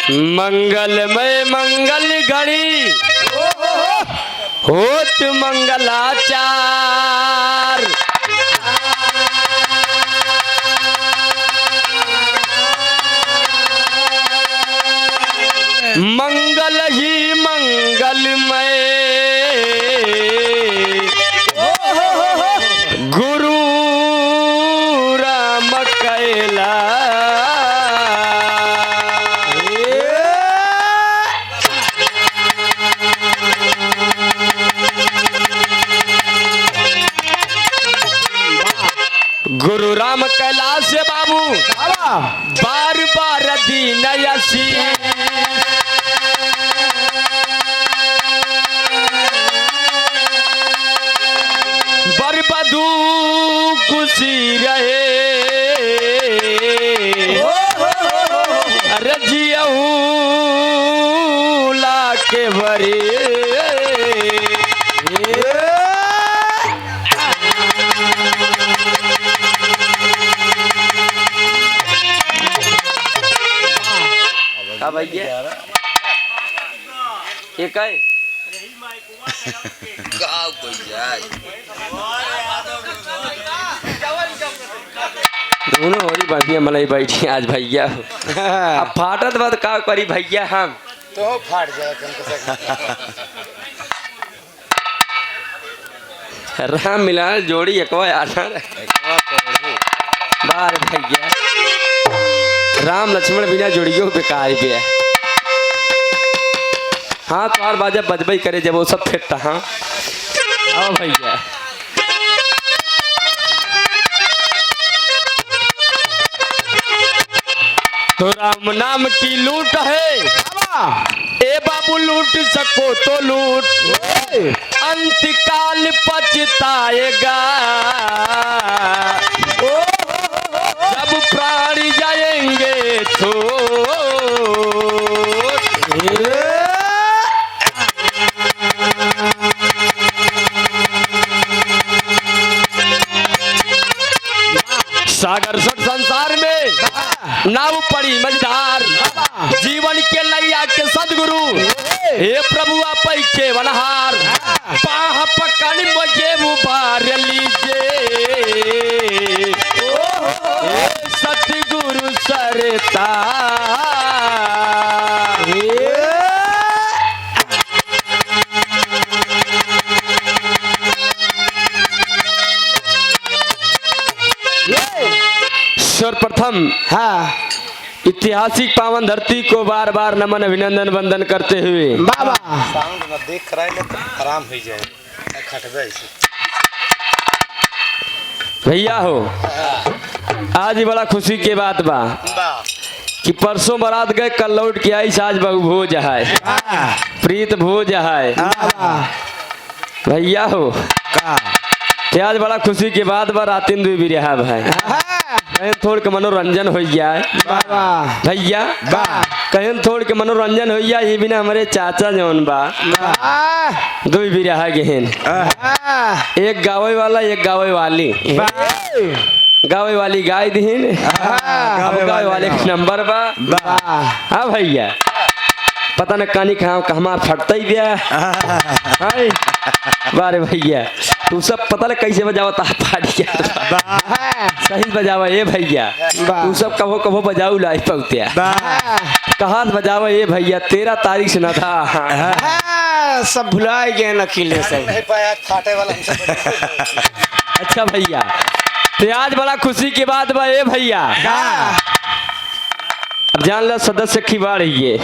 मंगलमय मंगल घड़ी होत मंगलाचार। मंगल ही मंगलमय गुरु राम कैला। गुरु राम कैलाश बाबू बार बार दीन यसी बरबदू खुशी रहे रजियहू ला के भरे। भैया एक है दोनों होरी बढ़िया मलाई बैठी आज भैया। अब फाटत बाद का करी भैया हम तो फाट जाए। राम मिलान जोड़ी एक बार भैया राम लक्ष्मण बिना जोड़ियों बेकार भी है। हाँ तो हर बाजा बजबई करे जब वो सब फेंकता। हाँ आओ भैया तो राम नाम की लूट है ए बाबू लूट सको तो लूट अंतकाल पछताएगा। जब प्राण जाएंगे तो सागर सट संसार में नाव पड़ी मझधार। जीवन के लैया के सदगुरु हे प्रभु आप के वनहार। पाह पकड़ मुझे उबार लीजिए सतगुरु सरता। सर्वप्रथम ऐतिहासिक पावन धरती को बार बार नमन अभिनंदन वंदन करते हुए बाबा साउंड में देख कराए तो आराम हो जाए खटबे भैया हो। आज ही बड़ा खुशी के बात बा कि परसों बारात गए कल लौट के आई। आज बहु भोज है प्रीत भोज है भैया हो। आज बड़ा खुशी के बाद बा रातिन दुई भी रहा भाई कहीं थोड़ के मनोरंजन हो जाए भैया कहीं थोड़ के मनोरंजन हो जाए। ये बिना हमारे चाचा जौन बा दो भी रहा गहन एक गावे वाला एक गावे वाली। गावे वाली गाय दीन गावे वाले नंबर बा। हाँ भैया पता न कहानी कहाँ फटता ही गया बारे भैया तू सब पता ल कैसे बजावा ता पार्टी सही बजावा ये भैया। तू सब कभो कभो बजाऊ लाइफ पहुँचा कहाँ बजावा ये भैया 13 तारीख से न था। सब भुलाए गए नकीले सब नहीं पाया फाटे वाला। अच्छा भैया तो आज बड़ा खुशी की बात बा ये भैया। अब जान लो सदस्य की बार है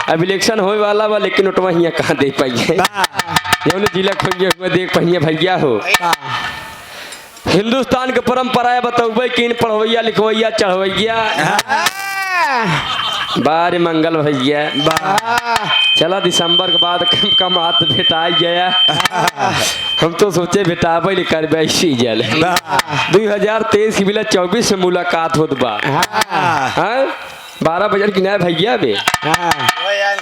अब इलेक्शन होने वाला बा लेकिन उठवा हियाँ कहाँ दे पाइए जिला खोइए हुए देख पाइए भैया हो। हिंदुस्तान के परंपरा बतौबे कि पढ़वैया लिखवैया चढ़वैया बार मंगल भैया। चला दिसंबर के बाद कम कम हाथ भेटा गया। हम तो सोचे भेटाबे नहीं कर ऐसी जल 2023 की बिला 24 में मुलाकात होत बा। 12 बजे की नया भैया बे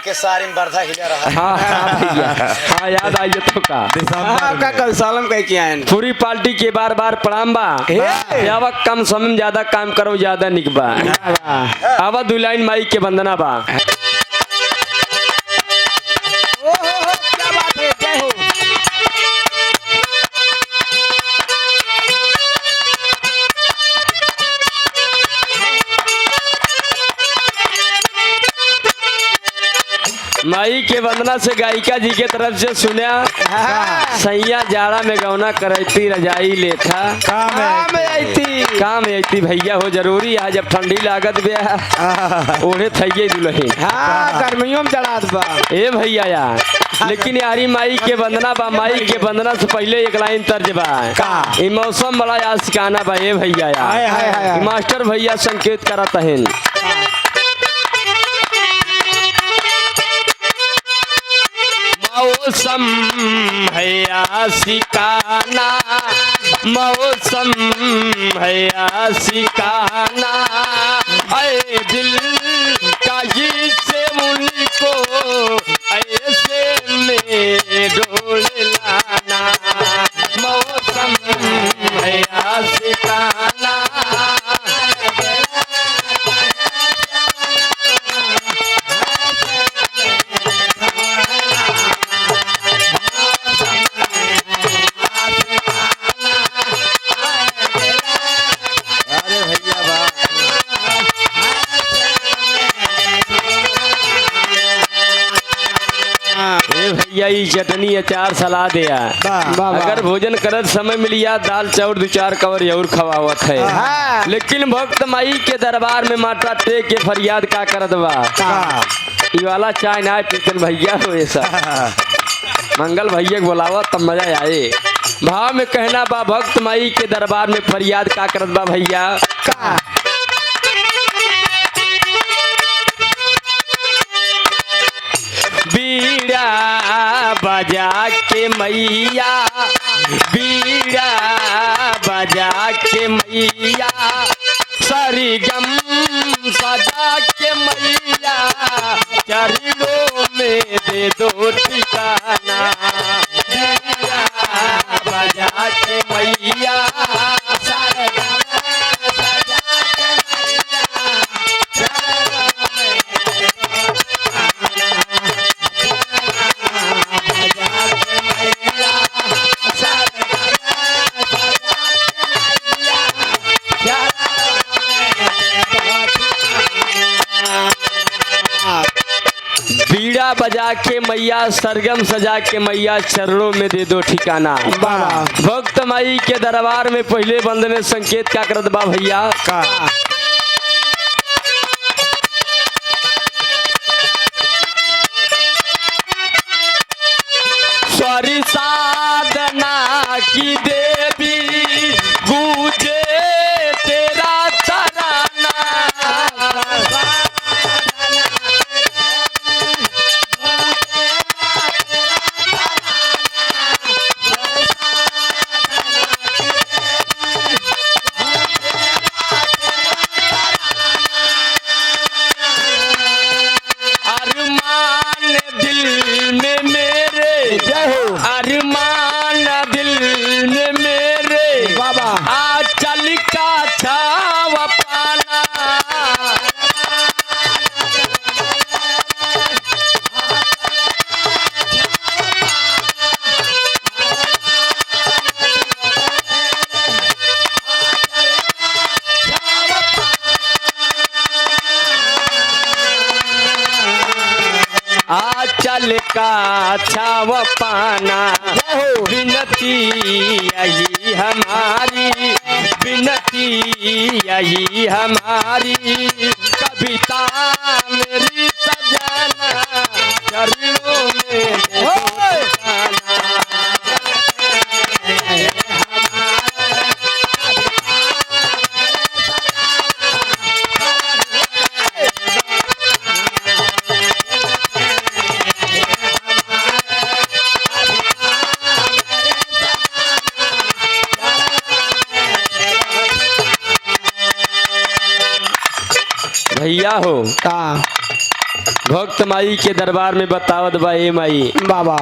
के सारी में बरधा खिला रहा। हाँ भैया हाँ याद आई तो का का कल सालम कह के आए पूरी पार्टी के बार बार प्रणाम बा। अब कम समय में ज्यादा काम करो ज्यादा निकबा। अब 2 लाइन माई के वंदना बा। माई के वंदना से गायिका जी के तरफ से सुना सैया जाड़ा में गौना करती रजाई लेखा काम आई थी काम ऐती भैया हो जरूरी आज जब ठंडी लागत बे ओढ़े थइये दुल्हन हाँ गर्मियों में चढ़ा बा ए भैया यार लेकिन यारी माई के वंदना बा माई के वंदना से पहले एक लाइन तर्ज बा ई मौसम बड़ा आशिकाना बा ए भैया हाय, हाय, यार हाय। ई मास्टर भैया संकेत करत हन मौसम है आशिकाना मौसम है आशिकाना ऐ दिल का से उनको ऐसे में डोल लाना मौसम है आशिकाना अरे भैया बा ए भैया ई चटनी अचार सलाद है अगर भोजन करत समय मिलिया दाल चाउर दो चार कवर जरूर खवावत है हाँ। लेकिन भक्त माई के दरबार में माता टेक के फरियाद का करत बा ई वाला चाय ना पीतन भैया हो ऐसा मंगल भैया के बोलावा तब मजा आए भाव में कहना बा भक्त माई के दरबार में फरियाद का करत बा भैया बीड़ा बजा के मैया बीड़ा बजा के मैया सरगम सजा के मैया चरणों में दे दो ठिकाना बीड़ा बजा के मैया सरगम सजा के मैया चरणों में दे दो बीड़ा बजा के मैया सरगम सजा के मैया चरणों में दे दो ठिकाना भक्त माई के दरबार में पहले बंदने संकेत क्या करत बा भैया स्वारी साधना की देवी गूंजे तेरा तराना अरमान दिल में मेरे अरमान दिल में मेरे बाबा आ चल का छाव पाना आ चल का छाव पाना विनती यही हमारी विनती यही हमारी कविता मेरी सजाना चरणों में दे दो ठिकाना। भैया हो भक्त माई के दरबार में बतावत बा ए माई बाबा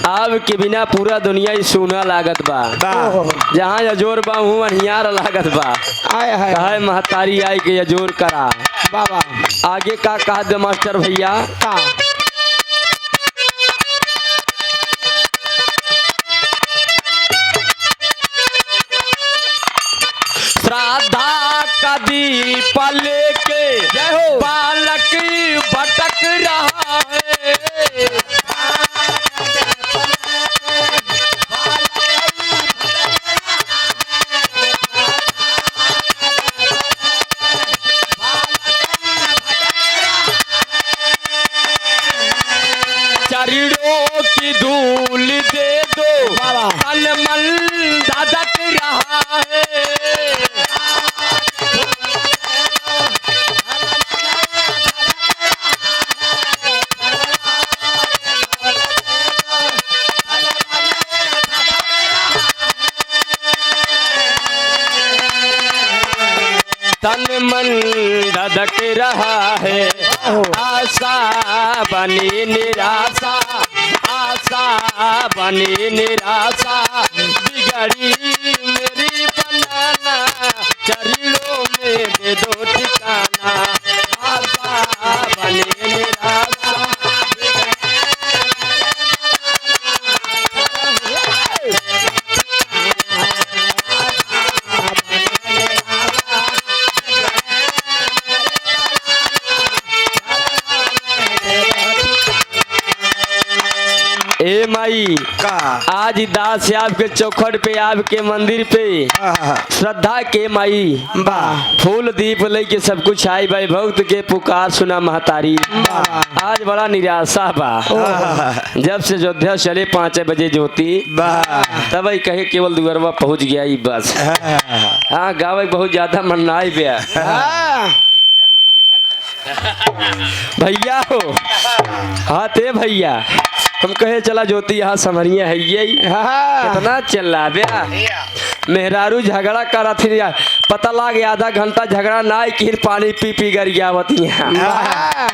आब के बिना पूरा दुनिया ही सोना लागत बा जहाँ यजोर बा हूँ अनियार लागत बा आय हाय कहे महतारी आई के यजोर करा बाबा आगे का कहा दे मास्टर भैया का श्राद्धा का दीप लेके बालक भटक रहा है तन मन धधक रहा है, आशा बनी निराशा, आशा बनी निराशा, बिगड़ी मेरी बनाना, चरणों में दे दो ठिकाना, आशा बनी निराशा। ए माई का आज दास से आपके चौखट पे आपके मंदिर पे श्रद्धा के माई बा फूल दीप लेके सब कुछ आई भाई भक्त के पुकार सुना महतारी। आज बड़ा निराशा बा, जब से अयोध्या चले 5 बजे ज्योति तब ही कहे केवल दुअरवा पहुंच गया ही बस। हाँ गावे बहुत ज्यादा मननाई गया भैया हो। हाँ ते भैया हम कहे चला ज्योति यहाँ समरिया है ये कितना चल रहा बया मेहरारू झगड़ा करा थी, पता लग आधा घंटा झगड़ा ना कि पानी पी पी कर गया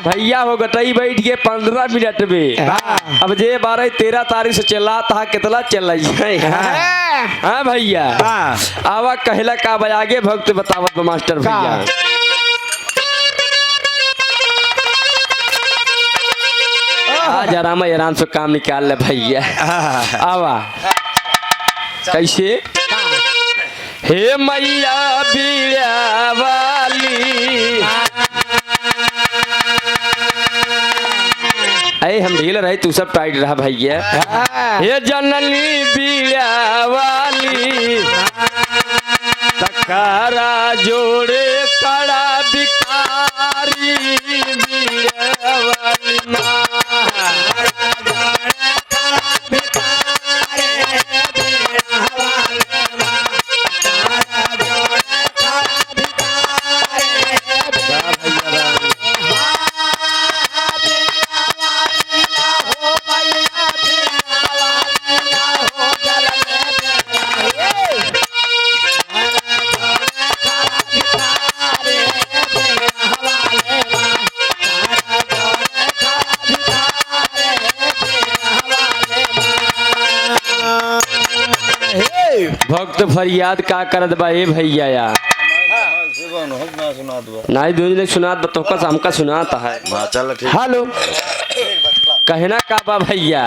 भैया हो गटई बैठ गए 15 मिनट में। अब जे 12-13 तारीख से चला था कितना चल रही है। हाँ भैया आवा कहला का बजागे भक्त बतावत मास्टर भैया। आज आराम से काम निकाल ले भैया। आवा कैसे हे मैया बीड़ा वाली, अरे हम ढील रहे तू सब टाइट रहा भैया। हे जननी बीड़ा वाली, तकारा जोड़े कड़ा बिकारी, बीड़ा वाली माँ भक्त फरियाद का करत बा ए भैया यार नहीं दूसरे सुना तो हमका सुनाता है। हेलो कहना का बा भैया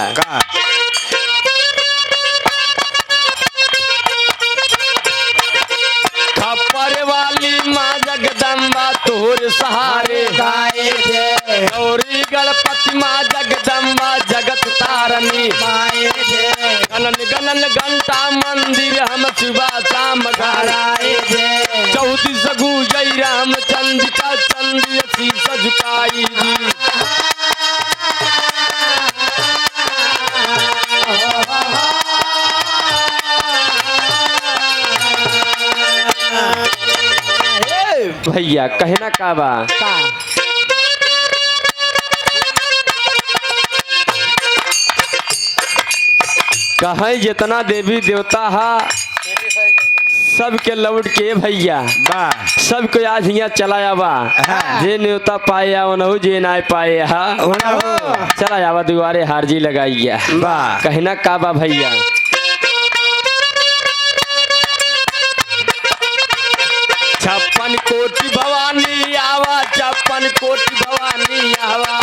खप्पर वाली माँ जगदम्बा तोर सहारे गाए थे, गौरी गणपति माँ जगदम्बा जगत तारनी माए थे, गणन गणन घंटा मंदिर हम सुबह शाम गराए थे, 34 सगु जय रामचंद्र का चंद्र शीश झुकाई दी। भैया कहना का बा कहे जितना देवी देवता हा सबके लौट के भैया सबको आज यहाँ चलाया बा, जे न्योता पाए ओनहु जे ना पाए हा चला आवा दुआरे हारजी लगाइया। कहना का बा भैया 56 कोटि भवानी आवा, 56 कोटि भवानी आवा,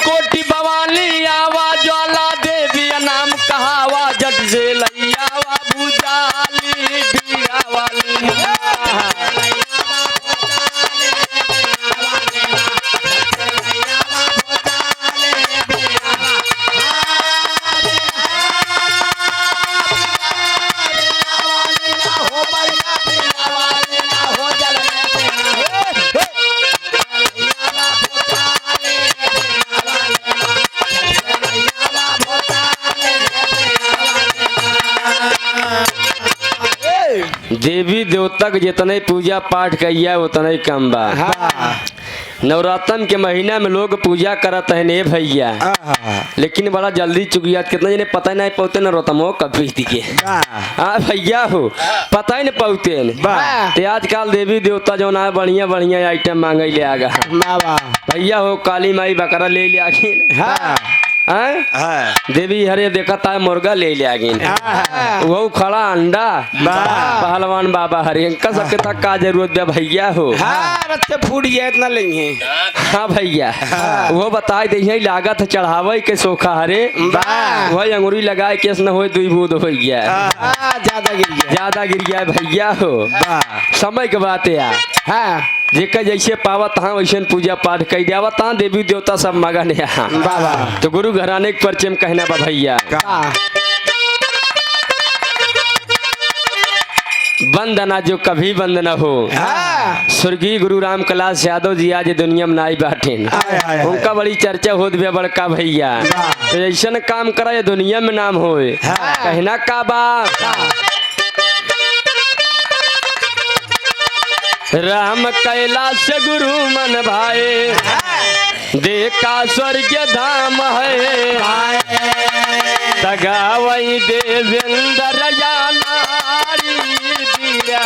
कोटि भवानी आवा, ज्वाला देवी नाम कहावा, जट से लैयावा भुजाली बीड़ा वाली। देवी देवता के जितने पूजा पाठ किया उतना ही कम बा। नवरात्रन के महीना में लोग पूजा करत है ने भैया, लेकिन बड़ा जल्दी चुकिया कितना जने पता ही नहीं पौते न रोतमो कभी दिखे। हाँ भैया हो पता ही नहीं पौते ते आजकल देवी देवता जो ना बढ़िया बढ़िया आइटम मांगे ले आगा भैया हो। काली माई बकरा ले ले आखिन, देवी हरे देखा था मुर्गा ले ले आगिन, वो खड़ा अंडा पहलवान बाबा हरे इनका सबके तक का जरूरत है भैया हो। रत्ते फूट गया इतना लेंगे। हाँ भैया वो बताए दे लागत चढ़ावे के सोखा हरे वही अंगूरी लगाए केस न हो दुई बूद हो गया, ज्यादा गिर गया भैया हो। समय के बात है जेकर जैसे पावत हाँ वैसे पूजा पाठ कर दिया ता देवी देवता सब मगन है। तो गुरु घराने के परिचय में कहना बा भैया, बंद ना जो कभी बंद न हो। स्वर्गीय गुरु राम कैलाश यादव जी आज दुनिया में नाई बैठे, उनका बड़ी चर्चा होत भी बड़का भैया। तो ऐसा काम करा ये दुनिया में नाम हो कहना का बा। राम कैलाश गुरु मन भाए देखा स्वर्ग धाम है, दगावई देवेंद्र या नारी दिया